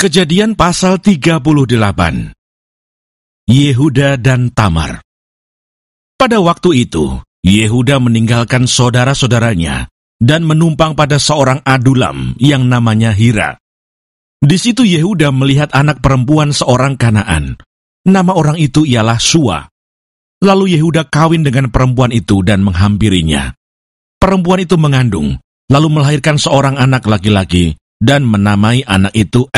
Kejadian pasal 38. Yehuda dan Tamar. Pada waktu itu, Yehuda meninggalkan saudara-saudaranya dan menumpang pada seorang adulam yang namanya Hira. Di situ Yehuda melihat anak perempuan seorang Kanaan. Nama orang itu ialah Sua. Lalu Yehuda kawin dengan perempuan itu dan menghampirinya. Perempuan itu mengandung, lalu melahirkan seorang anak laki-laki dan menamai anak itu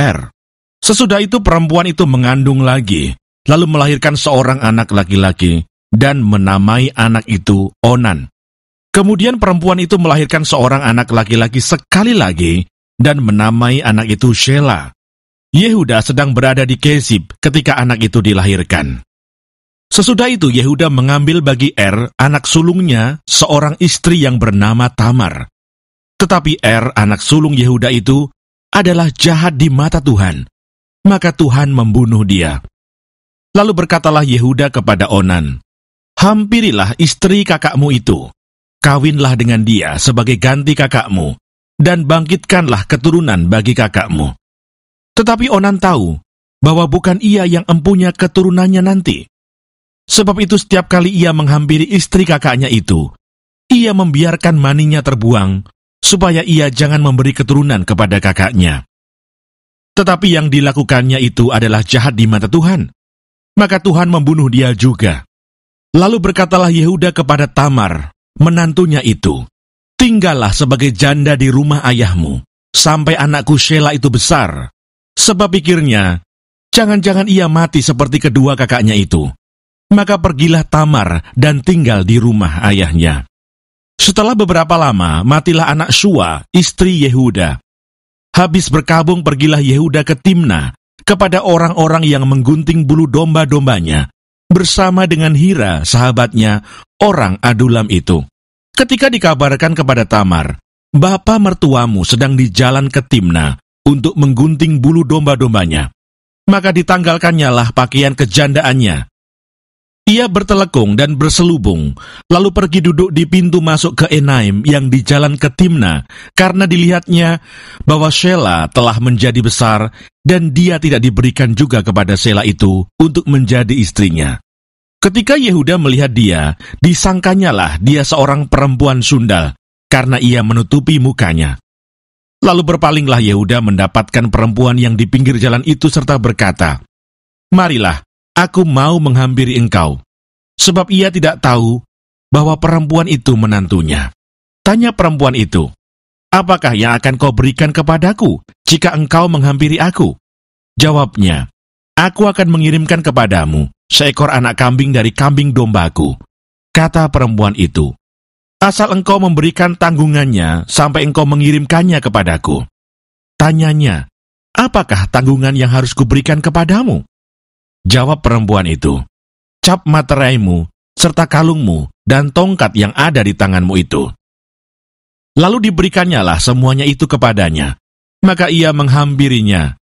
Sesudah itu perempuan itu mengandung lagi, lalu melahirkan seorang anak laki-laki dan menamai anak itu Onan. Kemudian perempuan itu melahirkan seorang anak laki-laki sekali lagi dan menamai anak itu Shela. Yehuda sedang berada di Kesib ketika anak itu dilahirkan. Sesudah itu Yehuda mengambil bagi anak sulungnya, seorang istri yang bernama Tamar. Tetapi anak sulung Yehuda itu adalah jahat di mata Tuhan, maka Tuhan membunuh dia. Lalu berkatalah Yehuda kepada Onan, "Hampirilah istri kakakmu itu, kawinlah dengan dia sebagai ganti kakakmu, dan bangkitkanlah keturunan bagi kakakmu." Tetapi Onan tahu bahwa bukan ia yang empunya keturunannya nanti. Sebab itu setiap kali ia menghampiri istri kakaknya itu, ia membiarkan maninya terbuang, supaya ia jangan memberi keturunan kepada kakaknya. Tetapi yang dilakukannya itu adalah jahat di mata Tuhan, maka Tuhan membunuh dia juga. Lalu berkatalah Yehuda kepada Tamar, menantunya itu, "Tinggallah sebagai janda di rumah ayahmu, sampai anakku Shela itu besar." Sebab pikirnya, jangan-jangan ia mati seperti kedua kakaknya itu. Maka pergilah Tamar dan tinggal di rumah ayahnya. Setelah beberapa lama, matilah anak Sua, istri Yehuda. Habis berkabung pergilah Yehuda ke Timna, kepada orang-orang yang menggunting bulu domba-dombanya, bersama dengan Hira, sahabatnya, orang adulam itu. Ketika dikabarkan kepada Tamar, "Bapa mertuamu sedang di jalan ke Timna untuk menggunting bulu domba-dombanya," maka ditanggalkannya lah pakaian kejandaannya. Ia bertelekung dan berselubung, lalu pergi duduk di pintu masuk ke Enaim yang di jalan ke Timna, karena dilihatnya bahwa Shela telah menjadi besar, dan dia tidak diberikan juga kepada Shela itu untuk menjadi istrinya. Ketika Yehuda melihat dia, disangkanyalah dia seorang perempuan sundal, karena ia menutupi mukanya. Lalu berpalinglah Yehuda mendapatkan perempuan yang di pinggir jalan itu serta berkata, "Marilah, aku mau menghampiri engkau." Sebab ia tidak tahu bahwa perempuan itu menantunya. Tanya perempuan itu, "Apakah yang akan kau berikan kepadaku jika engkau menghampiri aku?" Jawabnya, "Aku akan mengirimkan kepadamu seekor anak kambing dari kambing dombaku." Kata perempuan itu, "Asal engkau memberikan tanggungannya sampai engkau mengirimkannya kepadaku." Tanyanya, "Apakah tanggungan yang harus kuberikan kepadamu?" Jawab perempuan itu, "Cap materaimu, serta kalungmu, dan tongkat yang ada di tanganmu itu." Lalu diberikannya lah semuanya itu kepadanya, maka ia menghampirinya.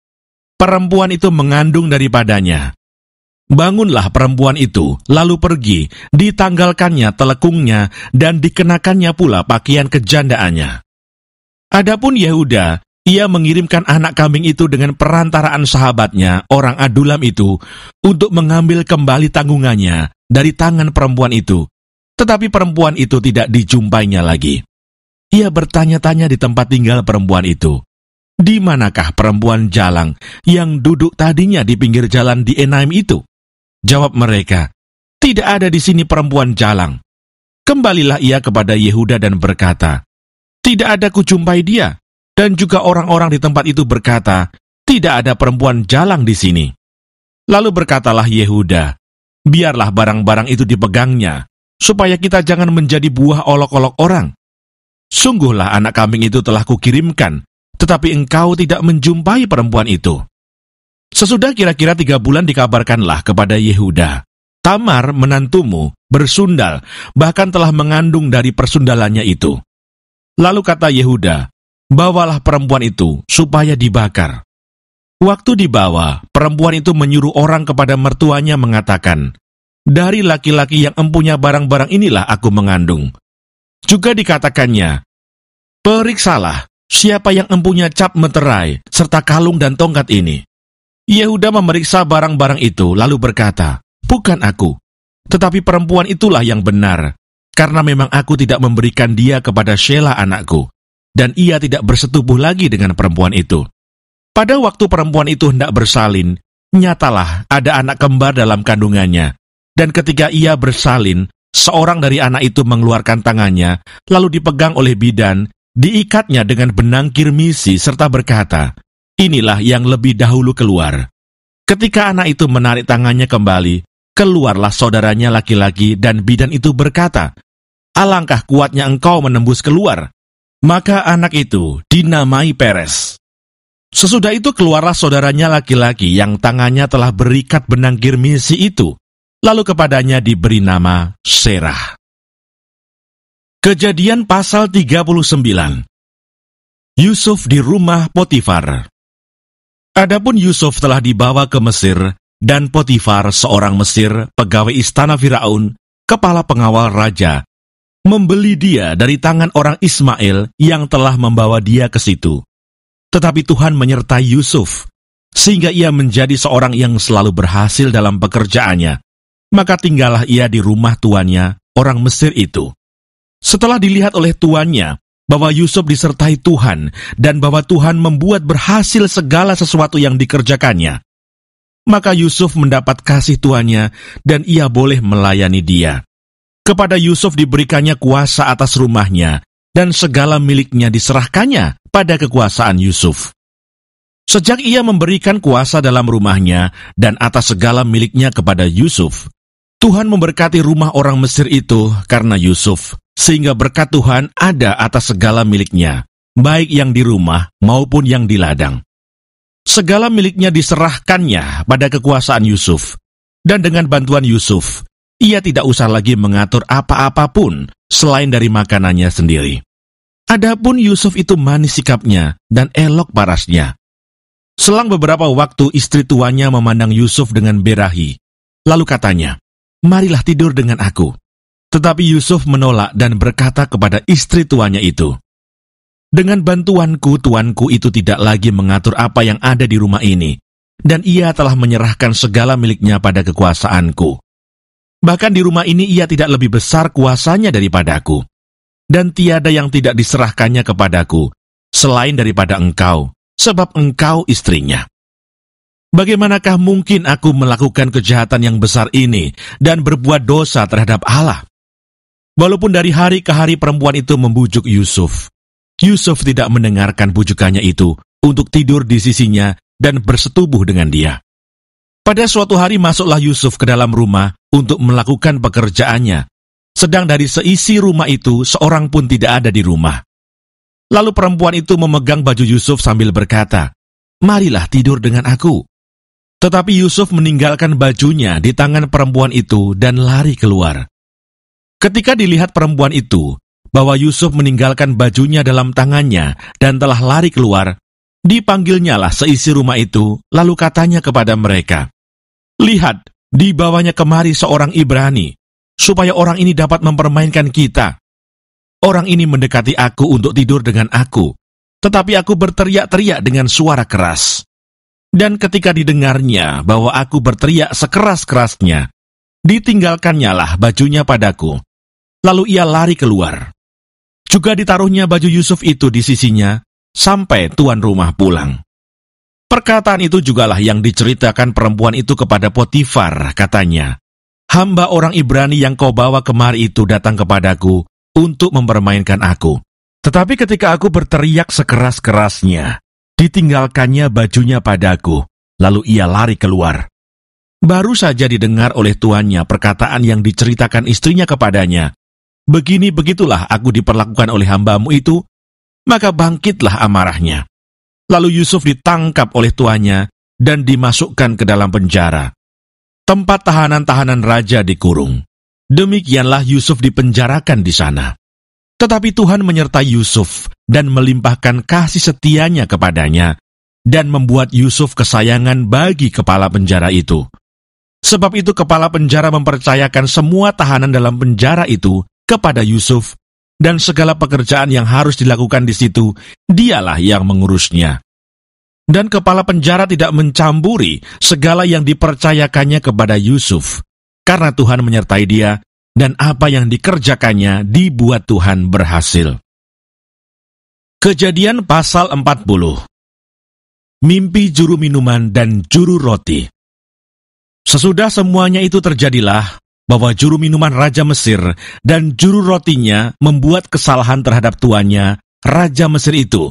Perempuan itu mengandung daripadanya. Bangunlah perempuan itu, lalu pergi, ditanggalkannya telekungnya, dan dikenakannya pula pakaian kejandaannya. Adapun Yehuda, ia mengirimkan anak kambing itu dengan perantaraan sahabatnya, orang adulam itu, untuk mengambil kembali tanggungannya dari tangan perempuan itu. Tetapi perempuan itu tidak dijumpainya lagi. Ia bertanya-tanya di tempat tinggal perempuan itu, "Di manakah perempuan jalang yang duduk tadinya di pinggir jalan di Enaim itu?" Jawab mereka, "Tidak ada di sini perempuan jalang." Kembalilah ia kepada Yehuda dan berkata, "Tidak ada kujumpai dia." Dan juga orang-orang di tempat itu berkata, "Tidak ada perempuan jalang di sini." Lalu berkatalah Yehuda, "Biarlah barang-barang itu dipegangnya, supaya kita jangan menjadi buah olok-olok orang. Sungguhlah anak kambing itu telah kukirimkan, tetapi engkau tidak menjumpai perempuan itu." Sesudah kira-kira 3 bulan dikabarkanlah kepada Yehuda, "Tamar menantumu bersundal, bahkan telah mengandung dari persundalannya itu." Lalu kata Yehuda, "Bawalah perempuan itu supaya dibakar." Waktu dibawa, perempuan itu menyuruh orang kepada mertuanya mengatakan, "Dari laki-laki yang empunya barang-barang inilah aku mengandung." Juga dikatakannya, "Periksalah siapa yang empunya cap meterai serta kalung dan tongkat ini." Yehuda memeriksa barang-barang itu lalu berkata, "Bukan aku, tetapi perempuan itulah yang benar, karena memang aku tidak memberikan dia kepada Shelah anakku, dan ia tidak bersetubuh lagi dengan perempuan itu." Pada waktu perempuan itu hendak bersalin, nyatalah ada anak kembar dalam kandungannya, dan ketika ia bersalin, seorang dari anak itu mengeluarkan tangannya, lalu dipegang oleh bidan, diikatnya dengan benang kirmisi serta berkata, "Inilah yang lebih dahulu keluar." Ketika anak itu menarik tangannya kembali, keluarlah saudaranya laki-laki dan bidan itu berkata, "Alangkah kuatnya engkau menembus keluar." Maka anak itu dinamai Peres. Sesudah itu keluarlah saudaranya laki-laki yang tangannya telah berikat benang kirmisi itu, lalu kepadanya diberi nama Serah. Kejadian pasal 39. Yusuf di rumah Potifar. Adapun Yusuf telah dibawa ke Mesir, dan Potifar seorang Mesir, pegawai istana Firaun, kepala pengawal raja, membeli dia dari tangan orang Ismail yang telah membawa dia ke situ. Tetapi Tuhan menyertai Yusuf, sehingga ia menjadi seorang yang selalu berhasil dalam pekerjaannya. Maka tinggallah ia di rumah tuannya, orang Mesir itu. Setelah dilihat oleh tuannya bahwa Yusuf disertai Tuhan dan bahwa Tuhan membuat berhasil segala sesuatu yang dikerjakannya, maka Yusuf mendapat kasih tuannya dan ia boleh melayani dia. Kepada Yusuf diberikannya kuasa atas rumahnya, dan segala miliknya diserahkannya pada kekuasaan Yusuf. Sejak ia memberikan kuasa dalam rumahnya dan atas segala miliknya kepada Yusuf, Tuhan memberkati rumah orang Mesir itu karena Yusuf, sehingga berkat Tuhan ada atas segala miliknya, baik yang di rumah maupun yang di ladang. Segala miliknya diserahkannya pada kekuasaan Yusuf, dan dengan bantuan Yusuf, ia tidak usah lagi mengatur apa-apapun selain dari makanannya sendiri. Adapun Yusuf itu manis sikapnya dan elok parasnya. Selang beberapa waktu istri tuannya memandang Yusuf dengan berahi, lalu katanya, "Marilah tidur dengan aku." Tetapi Yusuf menolak dan berkata kepada istri tuannya itu, "Dengan bantuanku, tuanku itu tidak lagi mengatur apa yang ada di rumah ini, dan ia telah menyerahkan segala miliknya pada kekuasaanku. Bahkan di rumah ini ia tidak lebih besar kuasanya daripadaku, dan tiada yang tidak diserahkannya kepadaku, selain daripada engkau, sebab engkau istrinya. Bagaimanakah mungkin aku melakukan kejahatan yang besar ini dan berbuat dosa terhadap Allah?" Walaupun dari hari ke hari perempuan itu membujuk Yusuf, Yusuf tidak mendengarkan bujukannya itu untuk tidur di sisinya dan bersetubuh dengan dia. Pada suatu hari masuklah Yusuf ke dalam rumah untuk melakukan pekerjaannya, sedang dari seisi rumah itu seorang pun tidak ada di rumah. Lalu perempuan itu memegang baju Yusuf sambil berkata, "Marilah tidur dengan aku." Tetapi Yusuf meninggalkan bajunya di tangan perempuan itu dan lari keluar. Ketika dilihat perempuan itu bahwa Yusuf meninggalkan bajunya dalam tangannya dan telah lari keluar, dipanggilnyalah seisi rumah itu, lalu katanya kepada mereka, "Lihat, dibawanya kemari seorang Ibrani, supaya orang ini dapat mempermainkan kita. Orang ini mendekati aku untuk tidur dengan aku, tetapi aku berteriak-teriak dengan suara keras. Dan ketika didengarnya bahwa aku berteriak sekeras-kerasnya, ditinggalkannyalah bajunya padaku. Lalu ia lari keluar. Juga ditaruhnya baju Yusuf itu di sisinya, sampai tuan rumah pulang." Perkataan itu jugalah yang diceritakan perempuan itu kepada Potifar, katanya, "Hamba orang Ibrani yang kau bawa kemari itu datang kepadaku untuk mempermainkan aku. Tetapi ketika aku berteriak sekeras-kerasnya, ditinggalkannya bajunya padaku, lalu ia lari keluar." Baru saja didengar oleh tuannya perkataan yang diceritakan istrinya kepadanya, "Begini begitulah aku diperlakukan oleh hambamu itu," maka bangkitlah amarahnya. Lalu Yusuf ditangkap oleh tuannya dan dimasukkan ke dalam penjara, tempat tahanan-tahanan raja dikurung. Demikianlah Yusuf dipenjarakan di sana. Tetapi Tuhan menyertai Yusuf dan melimpahkan kasih setianya kepadanya, dan membuat Yusuf kesayangan bagi kepala penjara itu. Sebab itu kepala penjara mempercayakan semua tahanan dalam penjara itu kepada Yusuf, dan segala pekerjaan yang harus dilakukan di situ, dialah yang mengurusnya. Dan kepala penjara tidak mencampuri segala yang dipercayakannya kepada Yusuf, karena Tuhan menyertai dia, dan apa yang dikerjakannya dibuat Tuhan berhasil. Kejadian pasal 40. Mimpi juru minuman dan juru roti. Sesudah semuanya itu terjadilah, bahwa juru minuman Raja Mesir dan juru rotinya membuat kesalahan terhadap tuannya, Raja Mesir itu.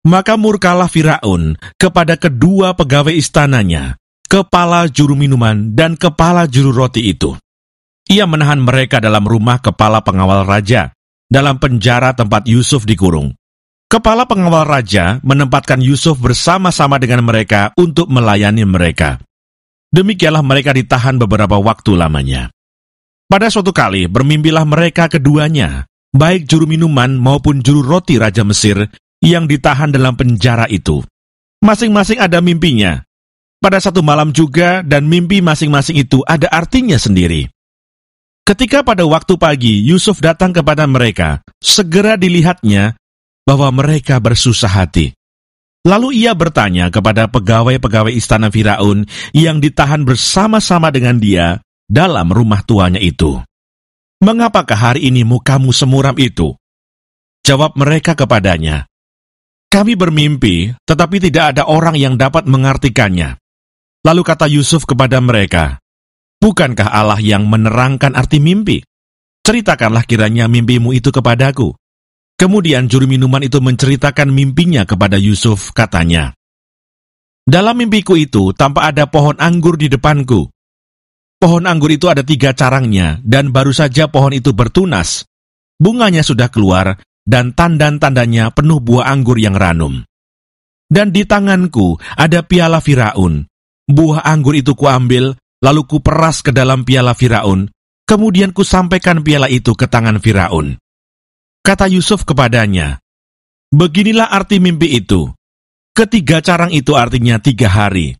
Maka murkalah Firaun kepada kedua pegawai istananya, kepala juru minuman dan kepala juru roti itu. Ia menahan mereka dalam rumah kepala pengawal raja, dalam penjara tempat Yusuf dikurung. Kepala pengawal raja menempatkan Yusuf bersama-sama dengan mereka untuk melayani mereka. Demikianlah mereka ditahan beberapa waktu lamanya. Pada suatu kali bermimpilah mereka keduanya, baik juru minuman maupun juru roti Raja Mesir, yang ditahan dalam penjara itu. Masing-masing ada mimpinya. Pada satu malam juga, dan mimpi masing-masing itu ada artinya sendiri. Ketika pada waktu pagi Yusuf datang kepada mereka, segera dilihatnya bahwa mereka bersusah hati. Lalu ia bertanya kepada pegawai-pegawai istana Firaun yang ditahan bersama-sama dengan dia dalam rumah tuanya itu, "Mengapakah hari ini mukamu semuram itu?" Jawab mereka kepadanya, "Kami bermimpi, tetapi tidak ada orang yang dapat mengartikannya." Lalu kata Yusuf kepada mereka, "Bukankah Allah yang menerangkan arti mimpi? Ceritakanlah kiranya mimpimu itu kepadaku." Kemudian juru minuman itu menceritakan mimpinya kepada Yusuf, katanya, "Dalam mimpiku itu tampak ada pohon anggur di depanku. Pohon anggur itu ada 3 carangnya, dan baru saja pohon itu bertunas. Bunganya sudah keluar, dan tandan-tandanya penuh buah anggur yang ranum. Dan di tanganku ada piala Firaun. Buah anggur itu kuambil, lalu kuperas ke dalam piala Firaun, kemudian kusampaikan piala itu ke tangan Firaun." Kata Yusuf kepadanya, "Beginilah arti mimpi itu. Ketiga carang itu artinya 3 hari.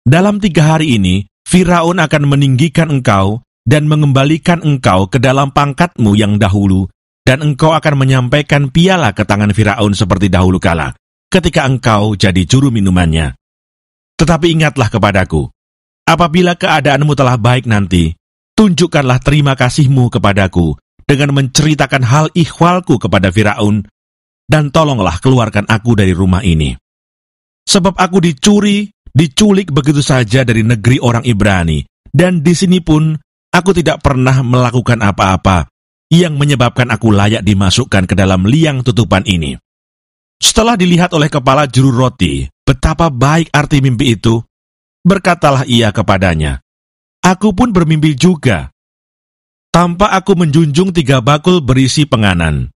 Dalam 3 hari ini, Firaun akan meninggikan engkau dan mengembalikan engkau ke dalam pangkatmu yang dahulu, dan engkau akan menyampaikan piala ke tangan Firaun seperti dahulu kala, ketika engkau jadi juru minumannya. Tetapi ingatlah kepadaku, apabila keadaanmu telah baik nanti, tunjukkanlah terima kasihmu kepadaku dengan menceritakan hal ikhwalku kepada Firaun, dan tolonglah keluarkan aku dari rumah ini. Sebab aku diculik begitu saja dari negeri orang Ibrani, dan di sini pun aku tidak pernah melakukan apa-apa yang menyebabkan aku layak dimasukkan ke dalam liang tutupan ini." Setelah dilihat oleh kepala juru roti betapa baik arti mimpi itu, berkatalah ia kepadanya, "Aku pun bermimpi juga. Tampak aku menjunjung 3 bakul berisi penganan.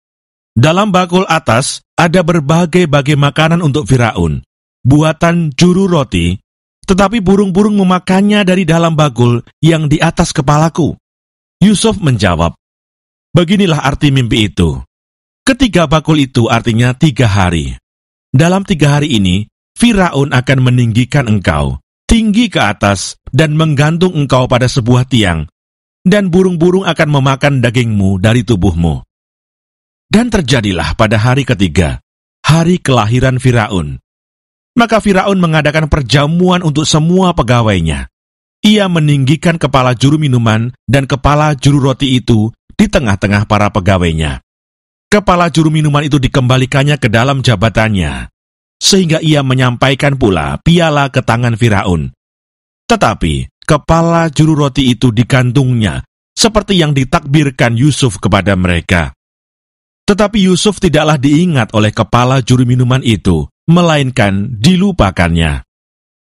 Dalam bakul atas ada berbagai-bagai makanan untuk Firaun, buatan juru roti, tetapi burung-burung memakannya dari dalam bakul yang di atas kepalaku." Yusuf menjawab, "Beginilah arti mimpi itu. Ketiga bakul itu artinya 3 hari. Dalam 3 hari ini, Firaun akan meninggikan engkau tinggi ke atas dan menggantung engkau pada sebuah tiang, dan burung-burung akan memakan dagingmu dari tubuhmu." Dan terjadilah pada hari ketiga, hari kelahiran Firaun. Maka Firaun mengadakan perjamuan untuk semua pegawainya. Ia meninggikan kepala juru minuman dan kepala juru roti itu di tengah-tengah para pegawainya. Kepala juru minuman itu dikembalikannya ke dalam jabatannya, sehingga ia menyampaikan pula piala ke tangan Firaun. Tetapi kepala juru roti itu digantungnya, seperti yang ditakbirkan Yusuf kepada mereka. Tetapi Yusuf tidaklah diingat oleh kepala juru minuman itu, melainkan dilupakannya.